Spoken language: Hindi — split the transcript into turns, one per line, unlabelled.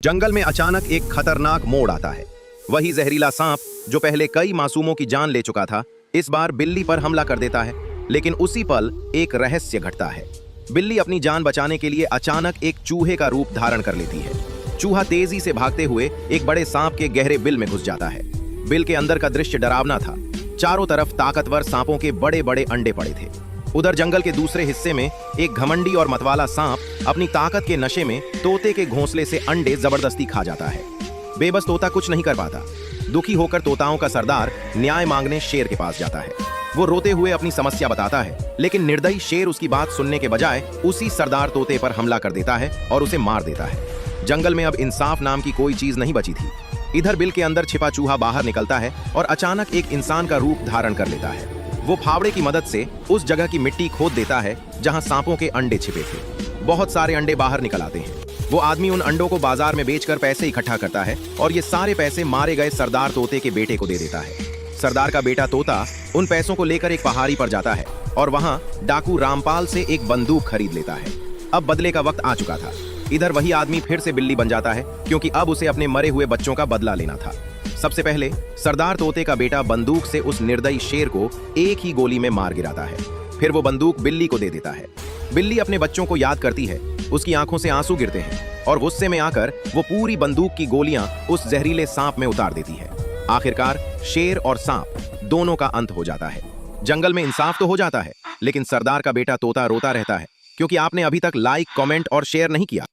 जंगल में अचानक एक खतरनाक मोड़ आता है। वही जहरीला सांप जो पहले कई मासूमों की जान ले चुका था, इस बार बिल्ली पर हमला कर देता है। लेकिन उसी पल एक रहस्य घटता है। बिल्ली अपनी जान बचाने के लिए अचानक एक चूहे का रूप धारण कर लेती है। चूहा तेजी से भागते हुए एक बड़े सांप के गहरे बिल में घुस जाता है। बिल के अंदर का दृश्य डरावना था। चारों तरफ ताकतवर सांपों के बड़े बड़े अंडे पड़े थे। उधर जंगल के दूसरे हिस्से में एक घमंडी और मतवाला सांप अपनी ताकत के नशे में तोते के घोंसले से अंडे जबरदस्ती खा जाता है। बेबस तोता कुछ नहीं कर पाता। दुखी होकर तोताओं का सरदार न्याय मांगने शेर के पास जाता है। वो रोते हुए अपनी समस्या बताता है, लेकिन निर्दयी शेर उसकी बात सुनने के बजाय उसी सरदार तोते पर हमला कर देता है और उसे मार देता है। जंगल में अब इंसाफ नाम की कोई चीज नहीं बची थी। इधर बिल के अंदर छिपा चूहा बाहर निकलता है और अचानक एक इंसान का रूप धारण कर लेता है। वो फावड़े की मदद से उस जगह की मिट्टी खोद देता है जहां सांपों के अंडे छिपे थे। बहुत सारे अंडे बाहर निकल आते हैं। वो आदमी उन अंडों को बाजार में बेचकर पैसे इकट्ठा करता है और ये सारे पैसे मारे गए सरदार तोते के बेटे को दे देता है। सरदार का बेटा तोता उन पैसों को लेकर एक पहाड़ी पर जाता है और वहां डाकू रामपाल से एक बंदूक खरीद लेता है। अब बदले का वक्त आ चुका था। इधर वही आदमी फिर से बिल्ली बन जाता है, क्योंकि अब उसे अपने मरे हुए बच्चों का बदला लेना था। सबसे पहले सरदार तोते का बेटा बंदूक से उस निर्दयी शेर को एक ही गोली में मार गिराता है। फिर वो बंदूक बिल्ली को दे देता है। बिल्ली अपने बच्चों को याद करती है। उसकी आंखों से आंसू गिरते हैं और गुस्से में आकर वो पूरी बंदूक की गोलियां उस जहरीले सांप में उतार देती है। आखिरकार शेर और सांप दोनों का अंत हो जाता है। जंगल में इंसाफ तो हो जाता है, लेकिन सरदार का बेटा तोता रोता रहता है, क्योंकि आपने अभी तक लाइक, कमेंट और शेयर नहीं किया।